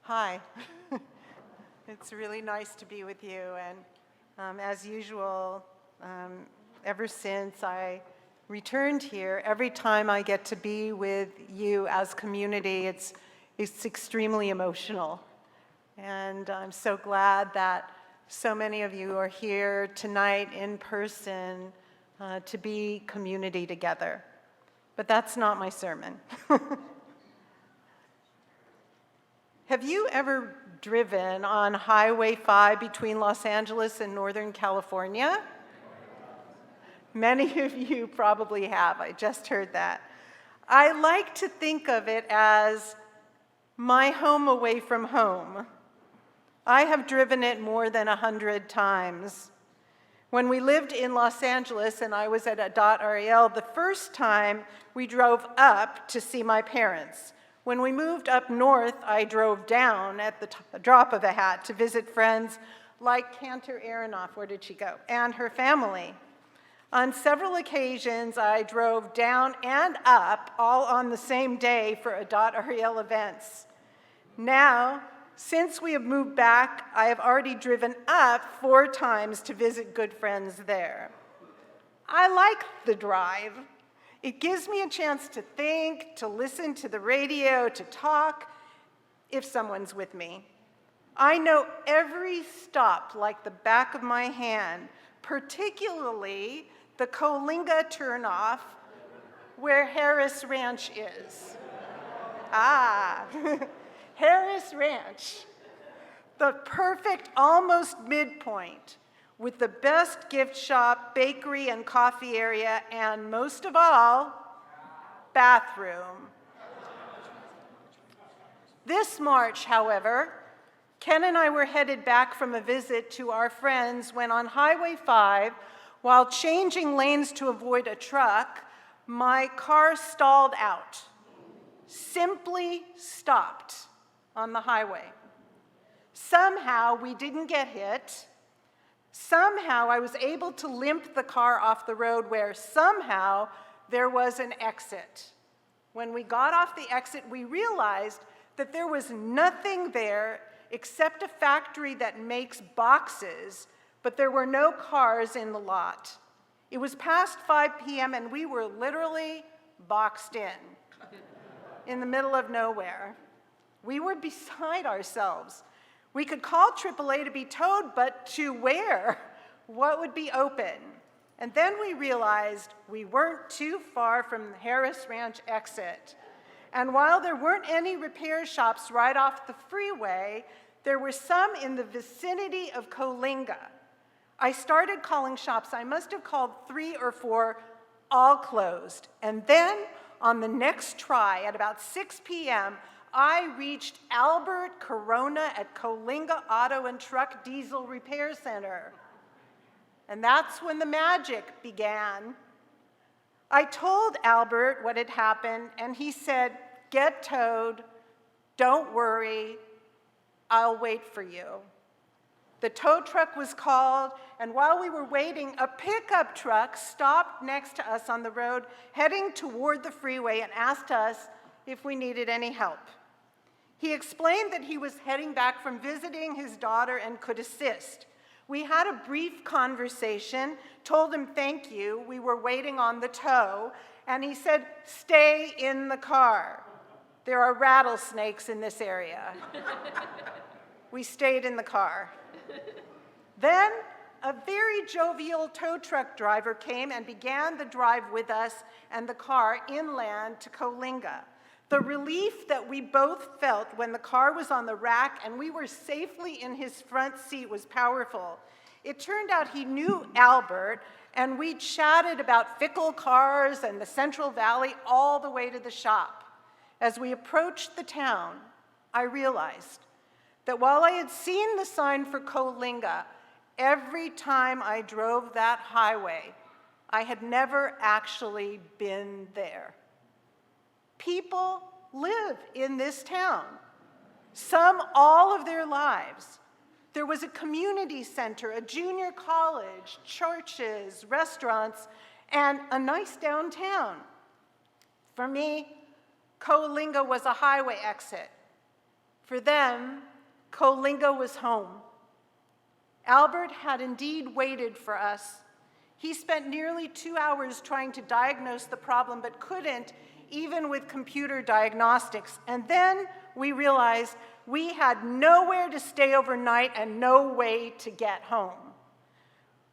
Hi. It's really nice to be with you, and as usual, ever since I returned here, every time I get to be with you as community, it's extremely emotional. And I'm so glad that so many of you are here tonight in person to be community together. But that's not my sermon. Have you ever driven on Highway 5 between Los Angeles and Northern California? Many of you probably have. I just heard that. I like to think of it as my home away from home. I have driven it more than 100 times. When we lived in Los Angeles and I was at Adat Ariel, the first time we drove up to see my parents. When we moved up north, I drove down at the drop of a hat to visit friends like Cantor Aronoff, where did she go, and her family. On several occasions, I drove down and up all on the same day for Adat Ariel events. Now, since we have moved back, I have already driven up 4 times to visit good friends there. I like the drive. It gives me a chance to think, to listen to the radio, to talk, if someone's with me. I know every stop like the back of my hand, particularly the Coalinga turnoff where Harris Ranch is. Harris Ranch, the perfect almost midpoint with the best gift shop, bakery, and coffee area, and most of all, bathroom. This March, however, Ken and I were headed back from a visit to our friends when on Highway 5, while changing lanes to avoid a truck, my car stalled out, simply stopped on the highway. Somehow we didn't get hit. Somehow I was able to limp the car off the road where somehow there was an exit. When we got off the exit, we realized that there was nothing there except a factory that makes boxes, but there were no cars in the lot. It was past 5 p.m. and we were literally boxed in the middle of nowhere. We were beside ourselves. We could call AAA to be towed, but to where? What would be open? And then we realized we weren't too far from the Harris Ranch exit. And while there weren't any repair shops right off the freeway, there were some in the vicinity of Coalinga. I started calling shops. I must have called 3 or 4, all closed. And then on the next try at about 6 p.m., I reached Albert Corona at Coalinga Auto and Truck Diesel Repair Center. And that's when the magic began. I told Albert what had happened, and he said, "Get towed, don't worry, I'll wait for you." The tow truck was called, and while we were waiting, a pickup truck stopped next to us on the road, heading toward the freeway, and asked us if we needed any help. He explained that he was heading back from visiting his daughter and could assist. We had a brief conversation, told him thank you, we were waiting on the tow, and he said, "Stay in the car. There are rattlesnakes in this area." We stayed in the car. Then a very jovial tow truck driver came and began the drive with us and the car inland to Coalinga. The relief that we both felt when the car was on the rack and we were safely in his front seat was powerful. It turned out he knew Albert, and we chatted about fickle cars and the Central Valley all the way to the shop. As we approached the town, I realized that while I had seen the sign for Coalinga, every time I drove that highway, I had never actually been there. People live in this town, some all of their lives. There was a community center, a junior college, churches, restaurants, and a nice downtown. For me, Coalinga was a highway exit. For them, Coalinga was home. Albert had indeed waited for us. He spent nearly 2 hours trying to diagnose the problem, but couldn't, even with computer diagnostics. And then we realized we had nowhere to stay overnight and no way to get home.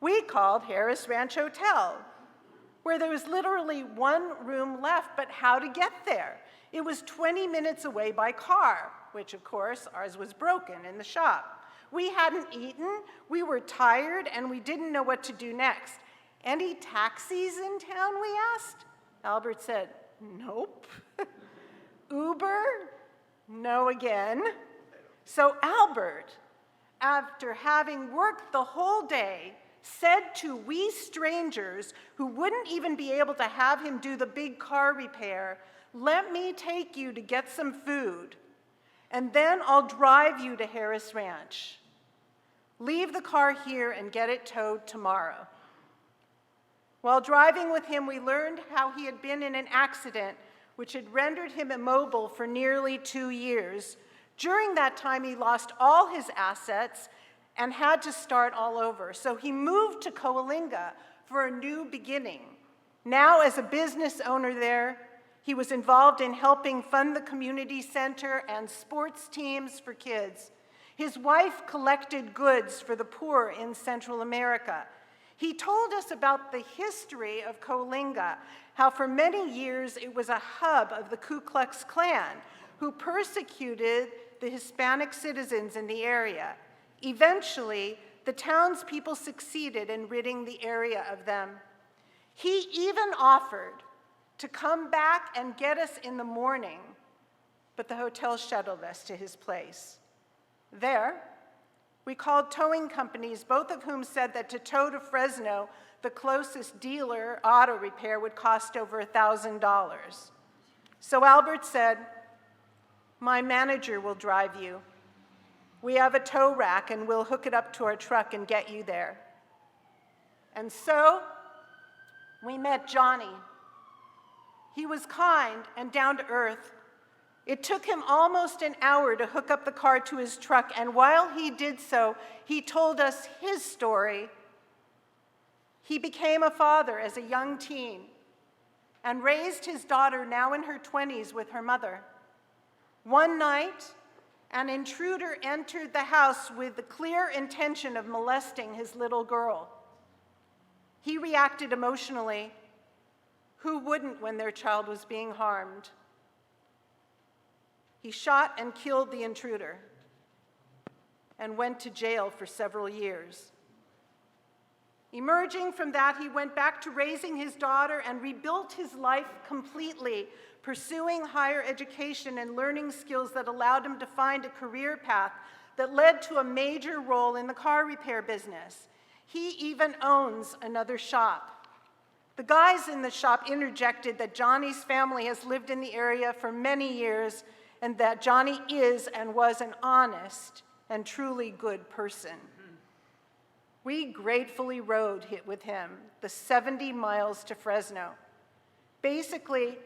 We called Harris Ranch Hotel, where there was literally one room left, but how to get there? It was 20 minutes away by car, which of course ours was broken in the shop. We hadn't eaten, we were tired, and we didn't know what to do next. Any taxis in town, we asked? Albert said, nope. Uber? No again. So Albert, after having worked the whole day, said to we strangers who wouldn't even be able to have him do the big car repair, let me take you to get some food, and then I'll drive you to Harris Ranch. Leave the car here and get it towed tomorrow. While driving with him, we learned how he had been in an accident which had rendered him immobile for nearly 2 years. During that time, he lost all his assets and had to start all over. So he moved to Coalinga for a new beginning. Now, as a business owner there, he was involved in helping fund the community center and sports teams for kids. His wife collected goods for the poor in Central America. He told us about the history of Coalinga, how for many years it was a hub of the Ku Klux Klan, who persecuted the Hispanic citizens in the area. Eventually, the townspeople succeeded in ridding the area of them. He even offered to come back and get us in the morning, but the hotel shuttled us to his place. There, we called towing companies, both of whom said that to tow to Fresno, the closest dealer auto repair would cost over $1,000. So Albert said, my manager will drive you. We have a tow rack and we'll hook it up to our truck and get you there. And so we met Johnny. He was kind and down to earth. It took him almost an hour to hook up the car to his truck, and while he did so, he told us his story. He became a father as a young teen and raised his daughter, now in her 20s, with her mother. One night, an intruder entered the house with the clear intention of molesting his little girl. He reacted emotionally. Who wouldn't when their child was being harmed? He shot and killed the intruder and went to jail for several years. Emerging from that, he went back to raising his daughter and rebuilt his life completely, pursuing higher education and learning skills that allowed him to find a career path that led to a major role in the car repair business. He even owns another shop. The guys in the shop interjected that Johnny's family has lived in the area for many years and that Johnny is and was an honest and truly good person. We gratefully rode with him the 70 miles to Fresno. Basically,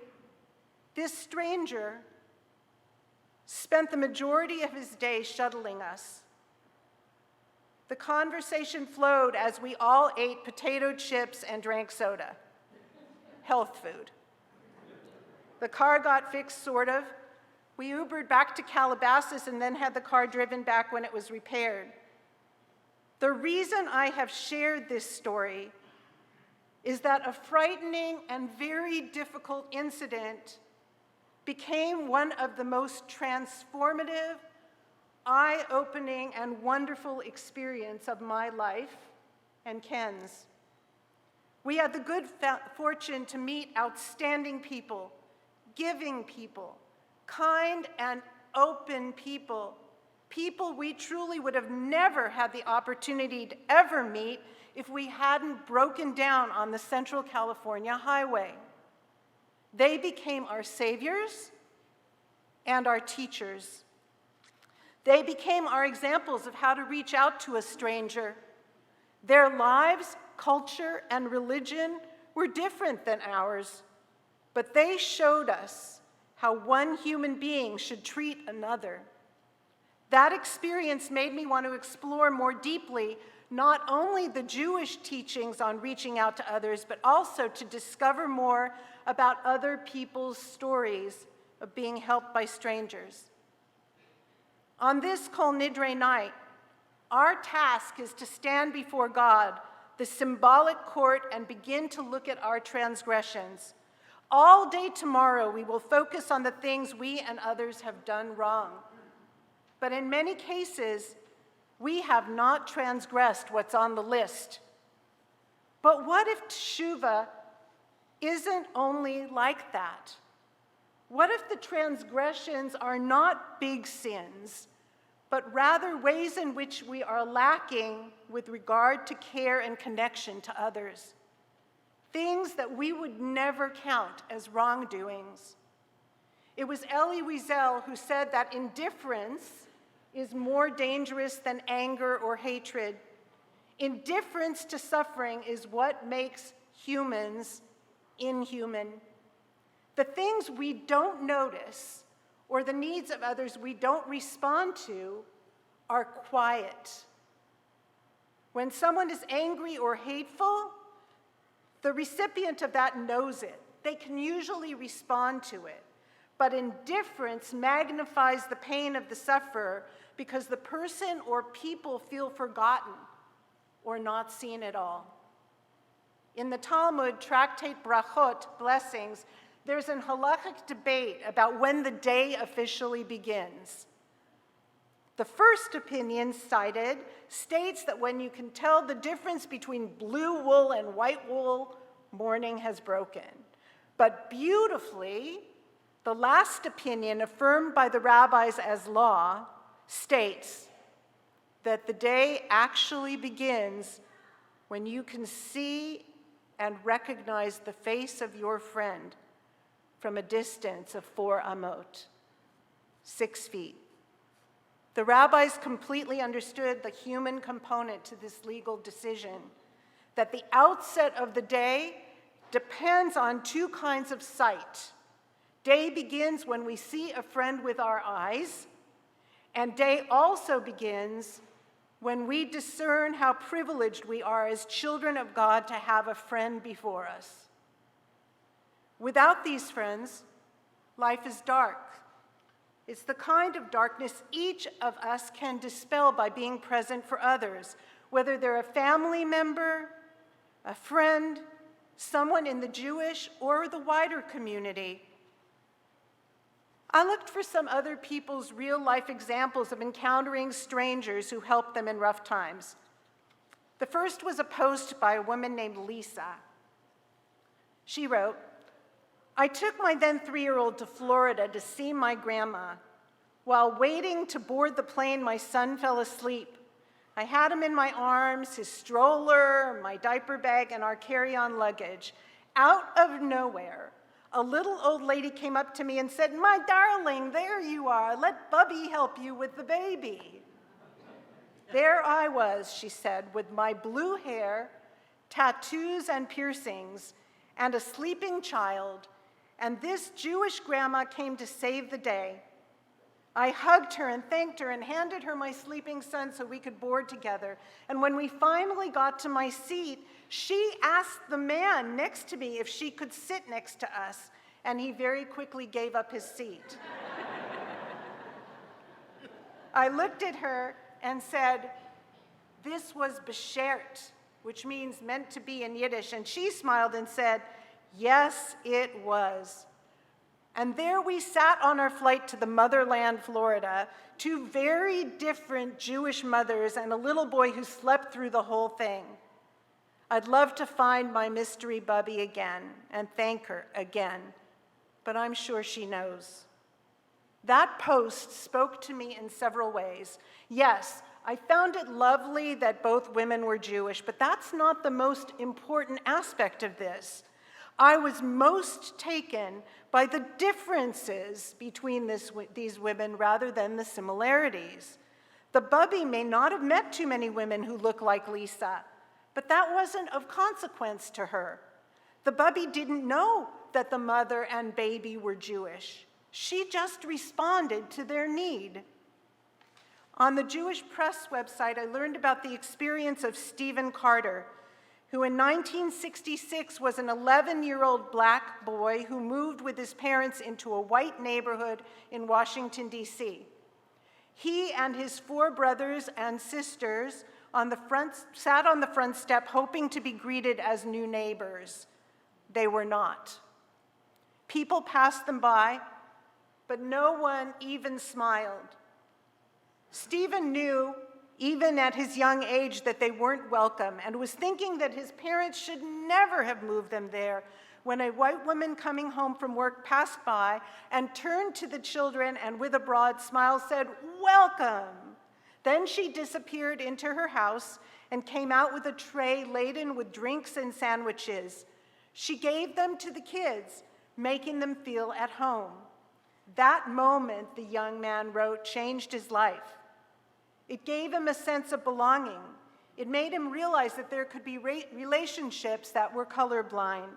this stranger spent the majority of his day shuttling us. The conversation flowed as we all ate potato chips and drank soda. Health food. The car got fixed, sort of. We Ubered back to Calabasas and then had the car driven back when it was repaired. The reason I have shared this story is that a frightening and very difficult incident became one of the most transformative, eye-opening, and wonderful experience of my life and Ken's. We had the good fortune to meet outstanding people, giving people, kind and open people, people we truly would have never had the opportunity to ever meet if we hadn't broken down on the Central California highway. They became our saviors and our teachers. They became our examples of how to reach out to a stranger. Their lives, culture, and religion were different than ours, but they showed us how one human being should treat another. That experience made me want to explore more deeply not only the Jewish teachings on reaching out to others, but also to discover more about other people's stories of being helped by strangers. On this Kol Nidre night, our task is to stand before God, the symbolic court, and begin to look at our transgressions. All day tomorrow, we will focus on the things we and others have done wrong. But in many cases, we have not transgressed what's on the list. But what if teshuva isn't only like that? What if the transgressions are not big sins, but rather ways in which we are lacking with regard to care and connection to others? Things that we would never count as wrongdoings. It was Elie Wiesel who said that indifference is more dangerous than anger or hatred. Indifference to suffering is what makes humans inhuman. The things we don't notice or the needs of others we don't respond to are quiet. When someone is angry or hateful, the recipient of that knows it. They can usually respond to it. But indifference magnifies the pain of the sufferer because the person or people feel forgotten or not seen at all. In the Talmud, Tractate Brachot, Blessings, there's an halachic debate about when the day officially begins. The first opinion cited states that when you can tell the difference between blue wool and white wool, morning has broken. But beautifully, the last opinion, affirmed by the rabbis as law, states that the day actually begins when you can see and recognize the face of your friend from a distance of 4 amot, 6 feet. The rabbis completely understood the human component to this legal decision, that the outset of the day depends on 2 kinds of sight. Day begins when we see a friend with our eyes, and day also begins when we discern how privileged we are as children of God to have a friend before us. Without these friends, life is dark. It's the kind of darkness each of us can dispel by being present for others, whether they're a family member, a friend, someone in the Jewish or the wider community. I looked for some other people's real-life examples of encountering strangers who helped them in rough times. The first was a post by a woman named Lisa. She wrote, "I took my then 3-year-old to Florida to see my grandma. While waiting to board the plane, my son fell asleep. I had him in my arms, his stroller, my diaper bag, and our carry-on luggage. Out of nowhere, a little old lady came up to me and said, 'My darling, there you are. Let Bubby help you with the baby.' There I was," she said, "with my blue hair, tattoos and piercings, and a sleeping child, and this Jewish grandma came to save the day. I hugged her and thanked her and handed her my sleeping son so we could board together. And when we finally got to my seat, she asked the man next to me if she could sit next to us, and he very quickly gave up his seat. I looked at her and said, 'This was beshert,' which means meant to be in Yiddish, and she smiled and said, 'Yes, it was.' And there we sat on our flight to the motherland, Florida, 2 very different Jewish mothers and a little boy who slept through the whole thing. I'd love to find my mystery Bubby again and thank her again, but I'm sure she knows." That post spoke to me in several ways. Yes, I found it lovely that both women were Jewish, but that's not the most important aspect of this. I was most taken by the differences between these women rather than the similarities. The Bubby may not have met too many women who look like Lisa, but that wasn't of consequence to her. The Bubby didn't know that the mother and baby were Jewish. She just responded to their need. On the Jewish Press website, I learned about the experience of Stephen Carter, who in 1966 was an 11-year-old black boy who moved with his parents into a white neighborhood in Washington, D.C. He and his 4 brothers and sisters sat on the front step hoping to be greeted as new neighbors. They were not. People passed them by, but no one even smiled. Stephen knew, even at his young age, that they weren't welcome and was thinking that his parents should never have moved them there when a white woman coming home from work passed by and turned to the children and with a broad smile said, "Welcome." Then she disappeared into her house and came out with a tray laden with drinks and sandwiches. She gave them to the kids, making them feel at home. That moment, the young man wrote, changed his life. It gave him a sense of belonging. It made him realize that there could be relationships that were colorblind.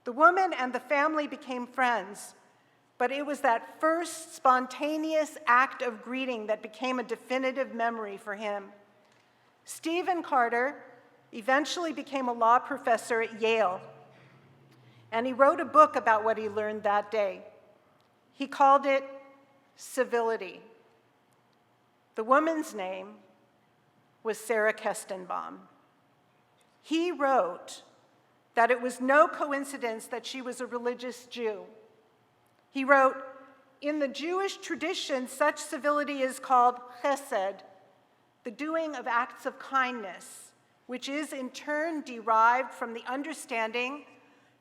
The woman and the family became friends, but it was that first spontaneous act of greeting that became a definitive memory for him. Stephen Carter eventually became a law professor at Yale, and he wrote a book about what he learned that day. He called it Civility. The woman's name was Sarah Kestenbaum. He wrote that it was no coincidence that she was a religious Jew. He wrote, "In the Jewish tradition, such civility is called chesed, the doing of acts of kindness, which is in turn derived from the understanding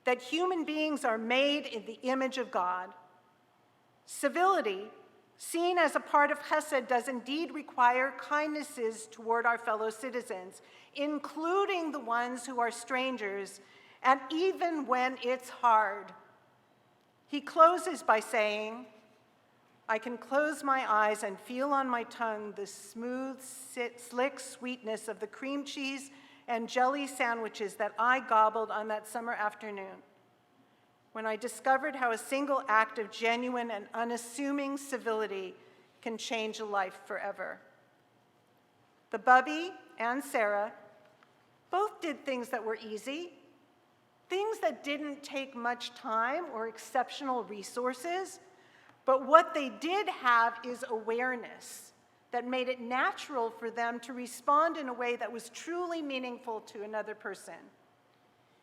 that human beings are made in the image of God. Civility, seen as a part of chesed, does indeed require kindnesses toward our fellow citizens, including the ones who are strangers, and even when it's hard." He closes by saying, "I can close my eyes and feel on my tongue the smooth, slick sweetness of the cream cheese and jelly sandwiches that I gobbled on that summer afternoon, when I discovered how a single act of genuine and unassuming civility can change a life forever." The Bubby and Sarah both did things that were easy, things that didn't take much time or exceptional resources, but what they did have is awareness that made it natural for them to respond in a way that was truly meaningful to another person.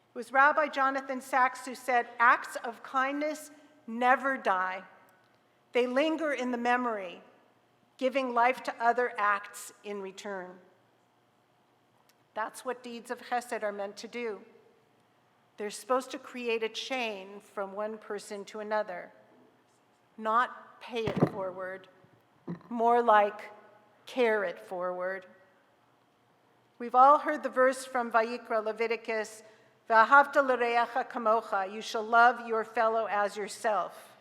It was Rabbi Jonathan Sachs who said, "Acts of kindness never die. They linger in the memory, giving life to other acts in return." That's what deeds of chesed are meant to do. They're supposed to create a chain from one person to another, not pay it forward, more like carry it forward. We've all heard the verse from Vayikra, Leviticus, "V'ahavta l'reacha kamocha," you shall love your fellow as yourself.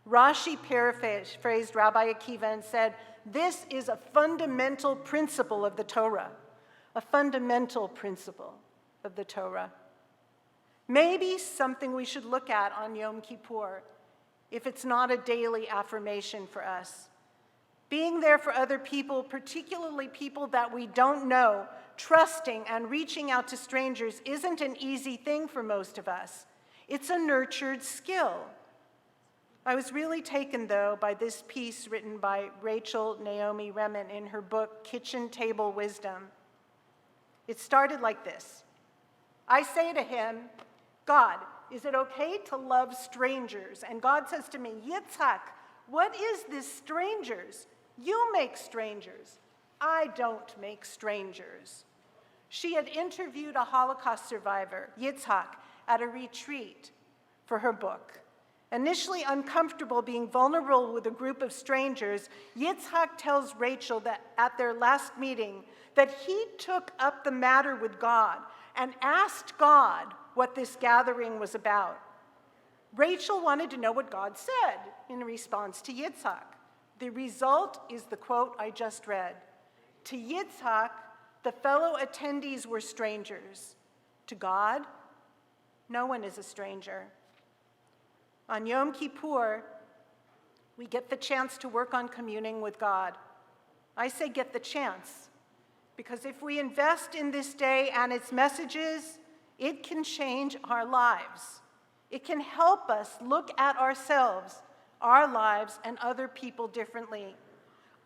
Rashi paraphrased Rabbi Akiva and said, this is a fundamental principle of the Torah, a fundamental principle of the Torah. Maybe something we should look at on Yom Kippur, if it's not a daily affirmation for us. Being there for other people, particularly people that we don't know, trusting and reaching out to strangers isn't an easy thing for most of us. It's a nurtured skill. I was really taken, though, by this piece written by Rachel Naomi Remen in her book, Kitchen Table Wisdom. It started like this. I say to him, "God, is it okay to love strangers?" And God says to me, "Yitzhak, what is this strangers? You make strangers. I don't make strangers." She had interviewed a Holocaust survivor, Yitzhak, at a retreat for her book. Initially uncomfortable being vulnerable with a group of strangers, Yitzhak tells Rachel that at their last meeting that he took up the matter with God and asked God what this gathering was about. Rachel wanted to know what God said in response to Yitzhak. The result is the quote I just read. To Yitzhak, the fellow attendees were strangers. To God, no one is a stranger. On Yom Kippur, we get the chance to work on communing with God. I say get the chance, because if we invest in this day and its messages, it can change our lives. It can help us look at ourselves, our lives, and other people differently.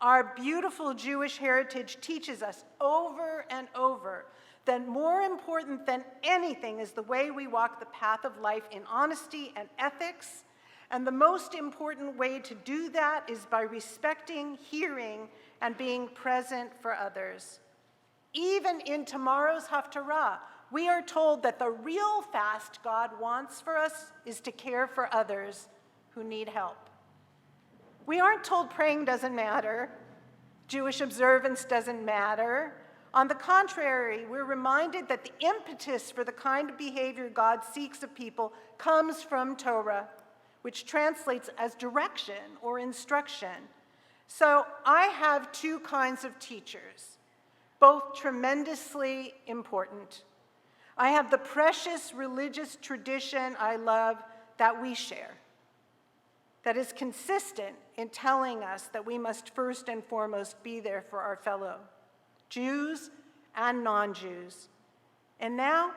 Our beautiful Jewish heritage teaches us over and over that more important than anything is the way we walk the path of life in honesty and ethics. And the most important way to do that is by respecting, hearing, and being present for others. Even in tomorrow's Haftarah, we are told that the real fast God wants for us is to care for others who need help. We aren't told praying doesn't matter, Jewish observance doesn't matter. On the contrary, we're reminded that the impetus for the kind of behavior God seeks of people comes from Torah, which translates as direction or instruction. So I have two kinds of teachers, both tremendously important. I have the precious religious tradition I love that we share, that is consistent in telling us that we must first and foremost be there for our fellow Jews and non-Jews. And now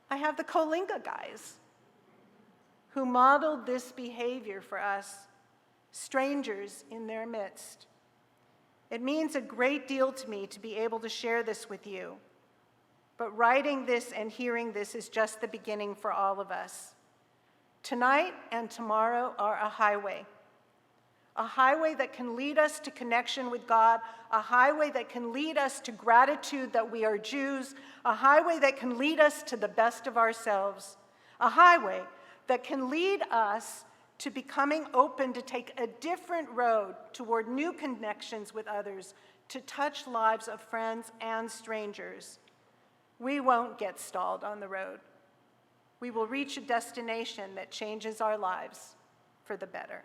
I have the Kolinga guys who modeled this behavior for us, strangers in their midst. It means a great deal to me to be able to share this with you. But writing this and hearing this is just the beginning for all of us. Tonight and tomorrow are a highway that can lead us to connection with God, a highway that can lead us to gratitude that we are Jews, a highway that can lead us to the best of ourselves, a highway that can lead us to becoming open to take a different road toward new connections with others, to touch lives of friends and strangers. We won't get stalled on the road. We will reach a destination that changes our lives for the better.